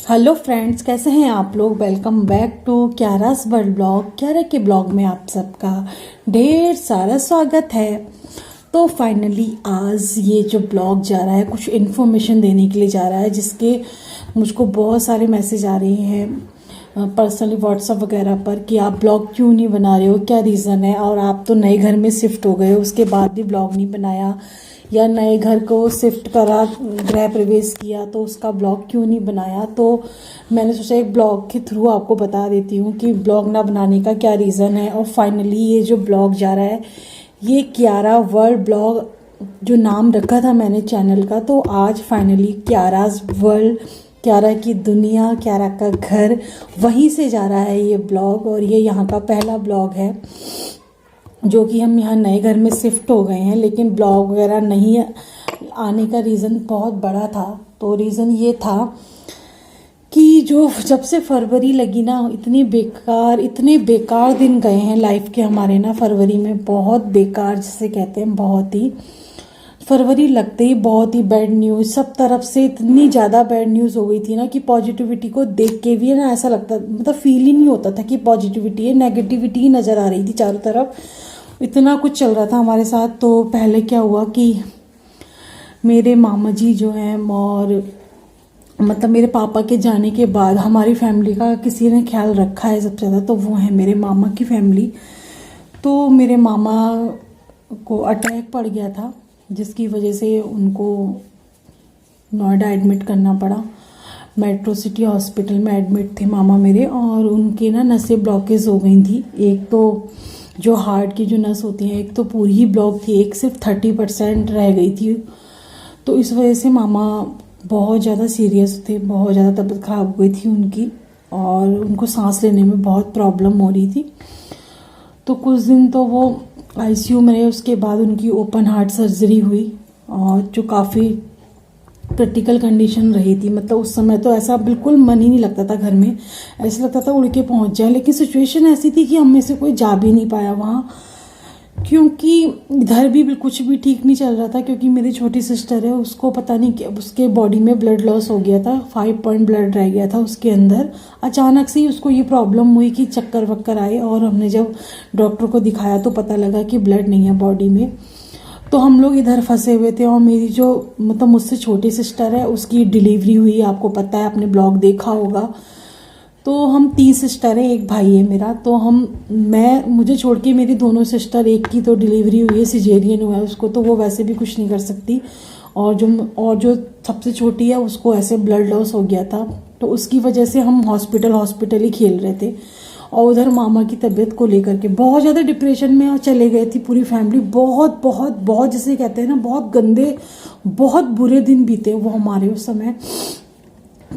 Hello friends, कैसे हैं आप लोग। Welcome back to Kyara's world blog. Kyara के ब्लॉग में आप सबका ढेर सारा स्वागत है। तो फाइनली आज ये जो ब्लॉग जा रहा है कुछ इन्फॉर्मेशन देने के लिए जा रहा है, जिसके मुझको बहुत सारे मैसेज आ रहे हैं पर्सनली व्हाट्सएप वगैरह पर कि आप ब्लॉग क्यों नहीं बना रहे हो, क्या रीज़न है, और आप तो नए घर में शिफ्ट हो गए हो उसके बाद भी ब्लॉग नहीं बनाया, या नए घर को शिफ्ट करा, गृह प्रवेश किया तो उसका ब्लॉग क्यों नहीं बनाया। तो मैंने सोचा एक ब्लॉग के थ्रू आपको बता देती हूँ कि ब्लॉग ना बनाने का क्या रीज़न है। और फाइनली ये जो ब्लॉग जा रहा है ये क्यारा वर्ल्ड ब्लॉग जो नाम रखा था मैंने चैनल का, तो आज फाइनली क्यारास वर्ल्ड, क्यारा की दुनिया, क्यारा का घर, वहीं से जा रहा है ये ब्लॉग। और ये यहाँ का पहला ब्लॉग है जो कि हम यहाँ नए घर में शिफ्ट हो गए हैं, लेकिन ब्लॉग वगैरह नहीं आने का रीज़न बहुत बड़ा था। तो रीज़न ये था कि जो जब से फरवरी लगी ना, इतने बेकार दिन गए हैं लाइफ के हमारे ना। फरवरी में बहुत बेकार जिसे कहते हैं, बहुत ही फरवरी लगते ही बहुत ही बैड न्यूज़ सब तरफ से, इतनी ज़्यादा बैड न्यूज़ हो गई थी ना कि पॉजिटिविटी को देख के भी ना ऐसा लगता, मतलब फील ही नहीं होता था कि पॉजिटिविटी है, नेगेटिविटी ही नज़र आ रही थी चारों तरफ। इतना कुछ चल रहा था हमारे साथ। तो पहले क्या हुआ कि मेरे मामा जी जो हैं, और मतलब मेरे पापा के जाने के बाद हमारी फैमिली का किसी ने ख्याल रखा है सबसे ज़्यादा, तो वो है मेरे मामा की फैमिली। तो मेरे मामा को अटैक पड़ गया था, जिसकी वजह से उनको नोएडा एडमिट करना पड़ा। मेट्रो सिटी हॉस्पिटल में एडमिट थे मामा मेरे, और उनके ना नसें ब्लॉकेज हो गई थी। एक तो जो हार्ट की जो नस होती है, एक तो पूरी ही ब्लॉक थी, एक सिर्फ 30% रह गई थी। तो इस वजह से मामा बहुत ज़्यादा सीरियस थे, बहुत ज़्यादा तबीयत ख़राब हो गई थी उनकी, और उनको सांस लेने में बहुत प्रॉब्लम हो रही थी। तो कुछ दिन तो वो आईसीयू में रहे। उसके बाद उनकी ओपन हार्ट सर्जरी हुई, और जो काफ़ी क्रिटिकल कंडीशन रही थी। मतलब उस समय तो ऐसा बिल्कुल मन ही नहीं लगता था घर में, ऐसा लगता था उड़ के पहुंच जाए। लेकिन सिचुएशन ऐसी थी कि हम में से कोई जा भी नहीं पाया वहाँ, क्योंकि इधर भी कुछ भी ठीक नहीं चल रहा था। क्योंकि मेरी छोटी सिस्टर है, उसको पता नहीं कि उसके बॉडी में ब्लड लॉस हो गया था, 5 पॉइंट ब्लड रह गया था उसके अंदर। अचानक से ही उसको ये प्रॉब्लम हुई कि चक्कर वक्कर आए, और हमने जब डॉक्टर को दिखाया तो पता लगा कि ब्लड नहीं है बॉडी में। तो हम लोग इधर फंसे हुए थे। और मेरी जो मतलब मुझसे छोटी सिस्टर है, उसकी डिलीवरी हुई, आपको पता है, आपने ब्लॉग देखा होगा। तो हम 3 सिस्टर हैं, एक भाई है मेरा। तो मुझे छोड़ के मेरी दोनों सिस्टर, एक की तो डिलीवरी हुई है, सिजेरियन हुआ है उसको, तो वो वैसे भी कुछ नहीं कर सकती। और जो सबसे छोटी है उसको ऐसे ब्लड लॉस हो गया था, तो उसकी वजह से हम हॉस्पिटल ही खेल रहे थे। और उधर मामा की तबीयत को लेकर के बहुत ज़्यादा डिप्रेशन में चले गए थी पूरी फैमिली। बहुत बहुत बहुत जिसे कहते हैं ना, बहुत गंदे, बहुत बुरे दिन बीते वो हमारे उस समय।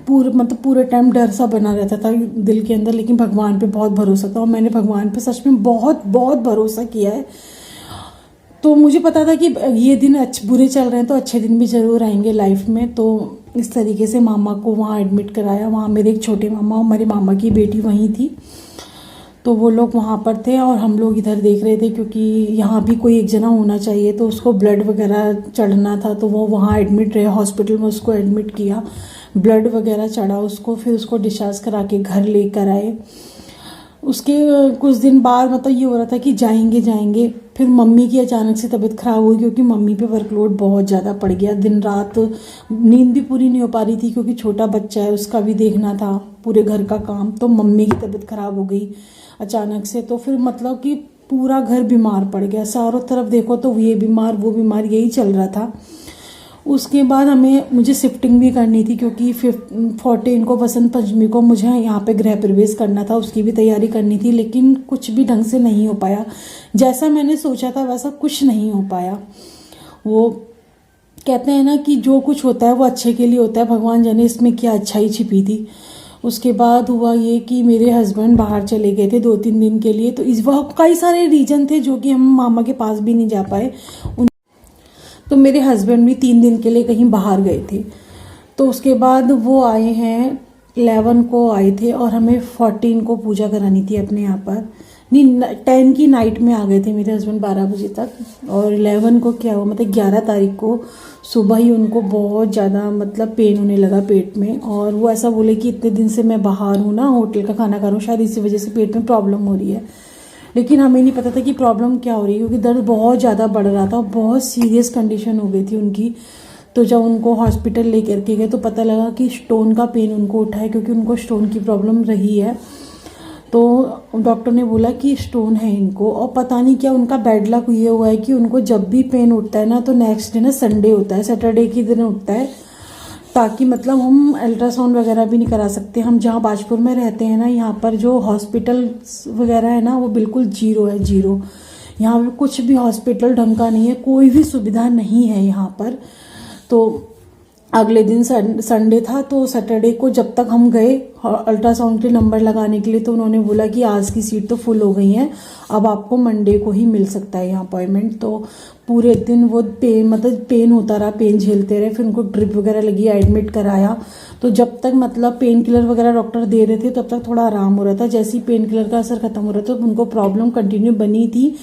पूरे टाइम डर सा बना रहता था दिल के अंदर, लेकिन भगवान पे बहुत भरोसा था, और मैंने भगवान पे सच में बहुत बहुत भरोसा किया है। तो मुझे पता था कि ये दिन बुरे चल रहे हैं तो अच्छे दिन भी ज़रूर आएंगे लाइफ में। तो इस तरीके से मामा को वहाँ एडमिट कराया। वहाँ मेरे एक छोटे मामा और मेरे मामा की बेटी वहीं थी, तो वो लोग वहाँ पर थे और हम लोग इधर देख रहे थे, क्योंकि यहाँ भी कोई एक जना होना चाहिए। तो उसको ब्लड वगैरह चढ़ना था, तो वो वहाँ एडमिट रहे हॉस्पिटल में, उसको एडमिट किया, ब्लड वगैरह चढ़ा उसको, फिर उसको डिस्चार्ज करा के घर लेकर आए। उसके कुछ दिन बाद मतलब ये हो रहा था कि जाएंगे। फिर मम्मी की अचानक से तबीयत ख़राब हुई, क्योंकि मम्मी पे वर्कलोड बहुत ज़्यादा पड़ गया। दिन रात नींद भी पूरी नहीं हो पा रही थी, क्योंकि छोटा बच्चा है, उसका भी देखना था, पूरे घर का काम। तो मम्मी की तबीयत ख़राब हो गई अचानक से। तो फिर मतलब कि पूरा घर बीमार पड़ गया, चारों तरफ देखो तो ये बीमार वो बीमार, यही चल रहा था। उसके बाद मुझे शिफ्टिंग भी करनी थी, क्योंकि 14 को वसंत पंचमी को मुझे यहाँ पे गृह प्रवेश करना था, उसकी भी तैयारी करनी थी। लेकिन कुछ भी ढंग से नहीं हो पाया, जैसा मैंने सोचा था वैसा कुछ नहीं हो पाया। वो कहते हैं ना कि जो कुछ होता है वो अच्छे के लिए होता है, भगवान जाने इसमें क्या अच्छाई छिपी थी। उसके बाद हुआ ये कि मेरे हस्बैंड बाहर चले गए थे 2-3 दिन के लिए। तो इस वक्त कई सारे रीजन थे जो कि हम मामा के पास भी नहीं जा पाए। तो मेरे हस्बैंड भी 3 दिन के लिए कहीं बाहर गए थे। तो उसके बाद वो आए हैं, 11 को आए थे, और हमें 14 को पूजा करानी थी अपने यहाँ पर नहीं 10 की नाइट में आ गए थे मेरे हस्बैंड 12 बजे तक। और 11 को क्या हुआ, मतलब 11 तारीख को सुबह ही उनको बहुत ज़्यादा मतलब पेन होने लगा पेट में। और वो ऐसा बोले कि इतने दिन से मैं बाहर हूँ ना, होटल का खाना खा रहा हूँ, शायद इसी वजह से पेट में प्रॉब्लम हो रही है। लेकिन हमें नहीं पता था कि प्रॉब्लम क्या हो रही है, क्योंकि दर्द बहुत ज़्यादा बढ़ रहा था, बहुत सीरियस कंडीशन हो गई थी उनकी। तो जब उनको हॉस्पिटल लेकर के गए तो पता लगा कि स्टोन का पेन उनको उठा है, क्योंकि उनको स्टोन की प्रॉब्लम रही है। तो डॉक्टर ने बोला कि स्टोन है इनको। और पता नहीं क्या उनका बैड लक ये हुआ है कि उनको जब भी पेन उठता है ना, तो नेक्स्ट डे ना संडे होता है, सैटरडे के दिन उठता है, ताकि मतलब हम अल्ट्रासाउंड वगैरह भी नहीं करा सकते। हम जहाँ बाजपुर में रहते हैं ना, यहाँ पर जो हॉस्पिटल वगैरह है ना, वो बिल्कुल जीरो है, जीरो। यहाँ पर कुछ भी हॉस्पिटल ढंग का नहीं है, कोई भी सुविधा नहीं है यहाँ पर। तो अगले दिन संडे था, तो सैटरडे को जब तक हम गए अल्ट्रासाउंड के नंबर लगाने के लिए, तो उन्होंने बोला कि आज की सीट तो फुल हो गई है, अब आपको मंडे को ही मिल सकता है यहाँ अपॉइंटमेंट। तो पूरे दिन वो पेन होता रहा, पेन झेलते रहे, फिर उनको ड्रिप वगैरह लगी, एडमिट कराया। तो जब तक मतलब पेन किलर वगैरह डॉक्टर दे रहे थे तब तक थोड़ा आराम हो रहा था। जैसे ही पेन किलर का असर खत्म हो रहा था, तो उनको प्रॉब्लम कंटिन्यू बनी थी।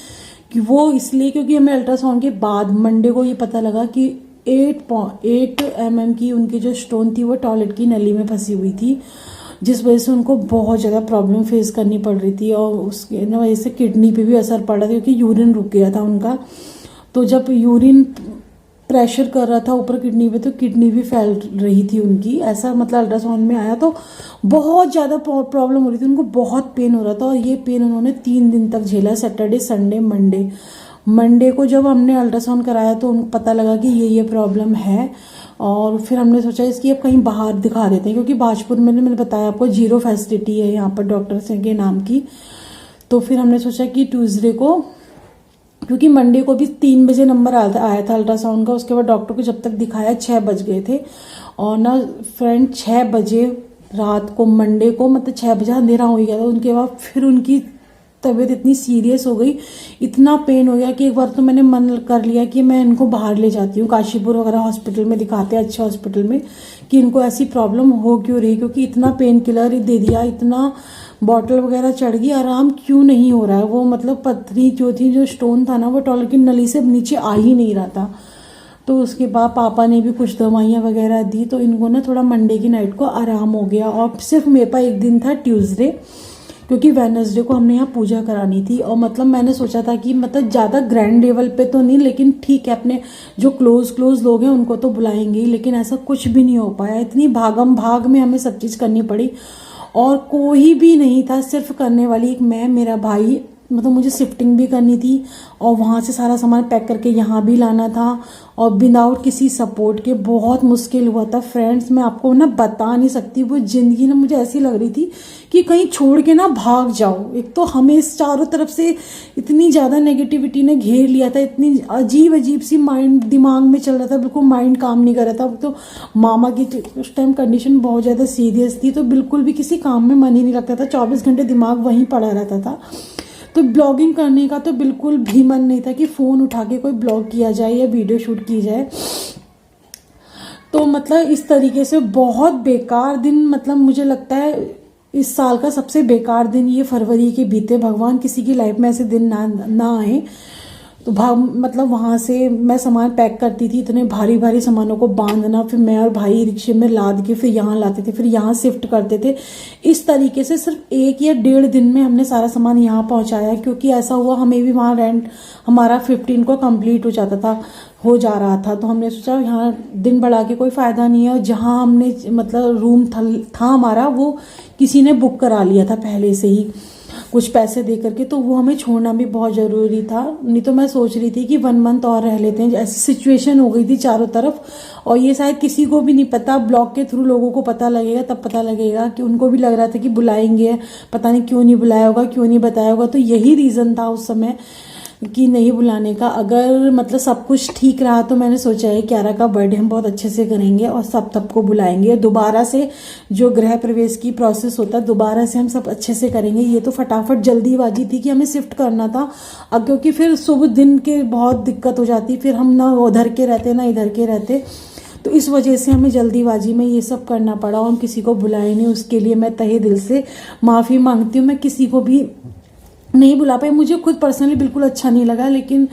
कि वो इसलिए क्योंकि हमें अल्ट्रासाउंड के बाद मंडे को ये पता लगा कि 8 mm की उनकी जो स्टोन थी वो टॉयलेट की नली में फंसी हुई थी, जिस वजह से उनको बहुत ज़्यादा प्रॉब्लम फेस करनी पड़ रही थी। और उसके वजह से किडनी पे भी असर पड़ा था, क्योंकि यूरिन रुक गया था उनका। तो जब यूरिन प्रेशर कर रहा था ऊपर किडनी पे, तो किडनी भी फैल रही थी उनकी, ऐसा मतलब अल्ट्रासाउंड में आया। तो बहुत ज़्यादा प्रॉब्लम हो रही थी उनको, बहुत पेन हो रहा था। और ये पेन उन्होंने 3 दिन तक झेला, सैटरडे संडे मंडे को जब हमने अल्ट्रासाउंड कराया तो उनको पता लगा कि ये प्रॉब्लम है। और फिर हमने सोचा इसकी अब कहीं बाहर दिखा देते हैं, क्योंकि बाजपुर में मैंने बताया आपको जीरो फैसिलिटी है यहाँ पर डॉक्टर के नाम की। तो फिर हमने सोचा कि ट्यूसडे को, क्योंकि मंडे को भी 3 बजे नंबर आया था अल्ट्रासाउंड का। उसके बाद डॉक्टर को जब तक दिखाया 6 बज गए थे। और ना फ्रेंड 6 बजे रात को मंडे को, मतलब 6 बजे अंधेरा हो गया था। उनके बाद फिर उनकी तबीयत इतनी सीरियस हो गई, इतना पेन हो गया कि एक बार तो मैंने मन कर लिया कि मैं इनको बाहर ले जाती हूँ, काशीपुर वगैरह हॉस्पिटल में दिखाते हैं, अच्छे हॉस्पिटल में, कि इनको ऐसी प्रॉब्लम हो क्यों रही। क्योंकि इतना पेन किलर दे दिया, इतना बॉटल वगैरह चढ़ गई, आराम क्यों नहीं हो रहा है। वो मतलब पथरी जो थी, जो स्टोन था ना, वो टॉयलेट की नली से नीचे आ ही नहीं रहा था। तो उसके बाद पापा ने भी कुछ दवाइयाँ वगैरह दी, तो इनको ना थोड़ा मंडे की नाइट को आराम हो गया। और सिर्फ मेरे पास एक दिन था ट्यूसडे, क्योंकि वेडनेसडे को हमने यहाँ पूजा करानी थी। और मतलब मैंने सोचा था कि मतलब ज़्यादा ग्रैंड लेवल पे तो नहीं, लेकिन ठीक है, अपने जो क्लोज लोग हैं उनको तो बुलाएंगे ही। लेकिन ऐसा कुछ भी नहीं हो पाया, इतनी भागम भाग में हमें सब चीज़ करनी पड़ी। और कोई भी नहीं था, सिर्फ करने वाली एक मैं, मेरा भाई। मतलब मुझे शिफ्टिंग भी करनी थी, और वहाँ से सारा सामान पैक करके यहाँ भी लाना था, और विदाउट किसी सपोर्ट के बहुत मुश्किल हुआ था फ्रेंड्स। मैं आपको ना बता नहीं सकती, वो ज़िंदगी ना मुझे ऐसी लग रही थी कि कहीं छोड़ के ना भाग जाओ। एक तो हमें इस चारों तरफ से इतनी ज़्यादा नेगेटिविटी ने घेर लिया था, इतनी अजीब सी माइंड दिमाग में चल रहा था, बिल्कुल माइंड काम नहीं कर रहा था। तो मामा की उस टाइम कंडीशन बहुत ज़्यादा सीरियस थी, तो बिल्कुल भी किसी काम में मन ही नहीं लगता था, 24 घंटे दिमाग वहीं पड़ा रहता था। तो ब्लॉगिंग करने का तो बिल्कुल भी मन नहीं था कि फ़ोन उठा के कोई ब्लॉग किया जाए या वीडियो शूट की जाए। तो मतलब इस तरीके से बहुत बेकार दिन, मतलब मुझे लगता है इस साल का सबसे बेकार दिन ये फरवरी के बीते। भगवान किसी की लाइफ में ऐसे दिन ना आए। तो मतलब वहाँ से मैं सामान पैक करती थी, इतने भारी भारी सामानों को बांधना, फिर मैं और भाई रिक्शे में लाद के फिर यहाँ लाते थे, फिर यहाँ शिफ्ट करते थे। इस तरीके से सिर्फ 1 या 1.5 दिन में हमने सारा सामान यहाँ पहुँचाया। क्योंकि ऐसा हुआ, हमें भी वहाँ रेंट हमारा 15 को कंप्लीट हो जा रहा था। तो हमने सोचा यहाँ दिन बढ़ा के कोई फ़ायदा नहीं है। और जहाँ हमने मतलब रूम था हमारा, वो किसी ने बुक करा लिया था पहले से ही कुछ पैसे दे करके, तो वो हमें छोड़ना भी बहुत ज़रूरी था। नहीं तो मैं सोच रही थी कि 1 मंथ और रह लेते हैं। ऐसी सिचुएशन हो गई थी चारों तरफ, और ये शायद किसी को भी नहीं पता। ब्लॉग के थ्रू लोगों को पता लगेगा, तब पता लगेगा कि उनको भी लग रहा था कि बुलाएंगे, पता नहीं क्यों नहीं बुलाया होगा, क्यों नहीं बताया होगा। तो यही रीज़न था उस समय कि नहीं बुलाने का। अगर मतलब सब कुछ ठीक रहा तो मैंने सोचा है क्यारा का बर्थडे हम बहुत अच्छे से करेंगे और सबको बुलाएंगे। दोबारा से जो गृह प्रवेश की प्रोसेस होता है, दोबारा से हम सब अच्छे से करेंगे। ये तो फटाफट जल्दीबाजी थी कि हमें शिफ्ट करना था, अब क्योंकि फिर सुबह दिन के बहुत दिक्कत हो जाती, फिर हम ना उधर के रहते ना इधर के रहते। तो इस वजह से हमें जल्दीबाजी में ये सब करना पड़ा, और हम किसी को बुलाए नहीं। उसके लिए मैं तहे दिल से माफ़ी मांगती हूँ। मैं किसी को भी नहीं बुला पाई। मुझे खुद पर्सनली बिल्कुल अच्छा नहीं लगा, लेकिन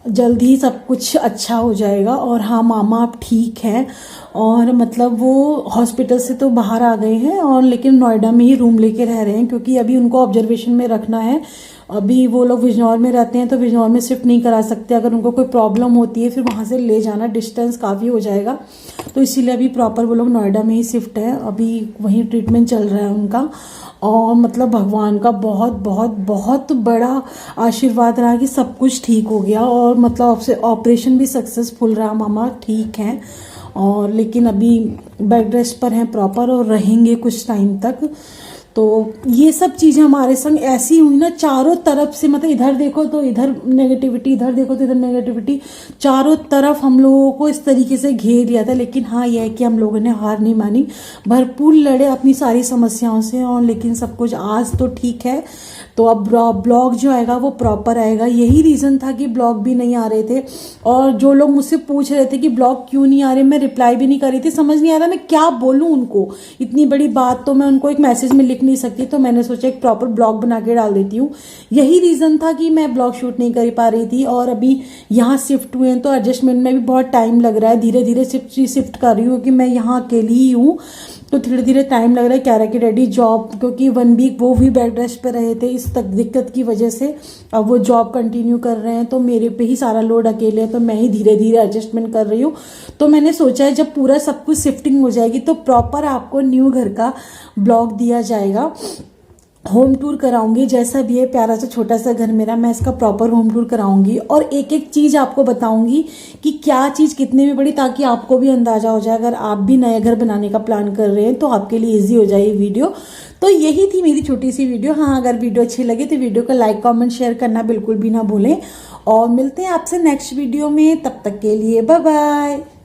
जल्द ही सब कुछ अच्छा हो जाएगा। और हाँ, मामा अब ठीक है, और मतलब वो हॉस्पिटल से तो बाहर आ गए हैं, और लेकिन नोएडा में ही रूम लेके रह रहे हैं, क्योंकि अभी उनको ऑब्जर्वेशन में रखना है। अभी वो लोग बिजनौर में रहते हैं, तो बिजनौर में शिफ्ट नहीं करा सकते। अगर उनको कोई प्रॉब्लम होती है फिर वहाँ से ले जाना, डिस्टेंस काफ़ी हो जाएगा, तो इसीलिए अभी प्रॉपर वो लोग नोएडा में ही शिफ्ट है। अभी वहीं ट्रीटमेंट चल रहा है उनका। और मतलब भगवान का बहुत बहुत बहुत बड़ा आशीर्वाद रहा कि सब कुछ ठीक हो गया, और मतलब आपसे ऑपरेशन भी सक्सेसफुल रहा। मामा ठीक हैं, और लेकिन अभी बेड रेस्ट पर हैं प्रॉपर, और रहेंगे कुछ टाइम तक। तो ये सब चीज़ें हमारे संग ऐसी हुई ना, चारों तरफ से, मतलब इधर देखो तो इधर नेगेटिविटी, इधर देखो तो इधर नेगेटिविटी, चारों तरफ हम लोगों को इस तरीके से घेर लिया था। लेकिन हाँ, यह है कि हम लोगों ने हार नहीं मानी, भरपूर लड़े अपनी सारी समस्याओं से, और लेकिन सब कुछ आज तो ठीक है। तो अब ब्लॉग जो आएगा वो प्रॉपर आएगा। यही रीज़न था कि ब्लॉग भी नहीं आ रहे थे, और जो लोग मुझसे पूछ रहे थे कि ब्लॉग क्यों नहीं आ रहे, मैं रिप्लाई भी नहीं कर रही थी। समझ नहीं आ रहा मैं क्या बोलूँ उनको, इतनी बड़ी बात तो मैं उनको एक मैसेज में लिख नहीं सकती। तो मैंने सोचा एक प्रॉपर ब्लॉग बना के डाल देती हूँ। यही रीज़न था कि मैं ब्लॉग शूट नहीं कर पा रही थी। और अभी यहाँ शिफ्ट हुए हैं, तो एडजस्टमेंट में भी बहुत टाइम लग रहा है। धीरे धीरे शिफ्ट कर रही हूँ, कि मैं यहाँ अकेली ही हूँ, तो धीरे धीरे टाइम लग रहा है। क्यारा की डैडी जॉब, क्योंकि 1 वीक वो भी बेड रेस्ट पे रहे थे इस तक दिक्कत की वजह से, अब वो जॉब कंटिन्यू कर रहे हैं, तो मेरे पे ही सारा लोड अकेले है, तो मैं ही धीरे धीरे एडजस्टमेंट कर रही हूँ। तो मैंने सोचा है जब पूरा सब कुछ शिफ्टिंग हो जाएगी तो प्रॉपर आपको न्यू घर का ब्लॉग दिया जाएगा। होम टूर कराऊंगी, जैसा भी है प्यारा सा छोटा सा घर मेरा, मैं इसका प्रॉपर होम टूर कराऊंगी, और एक एक चीज़ आपको बताऊंगी कि क्या चीज़ कितने में पड़ी, ताकि आपको भी अंदाजा हो जाए। अगर आप भी नया घर बनाने का प्लान कर रहे हैं तो आपके लिए इजी हो जाए ये वीडियो। तो यही थी मेरी छोटी सी वीडियो। हाँ, अगर वीडियो अच्छी लगे तो वीडियो को लाइक कॉमेंट शेयर करना बिल्कुल भी ना भूलें, और मिलते हैं आपसे नेक्स्ट वीडियो में। तब तक के लिए बाय बाय।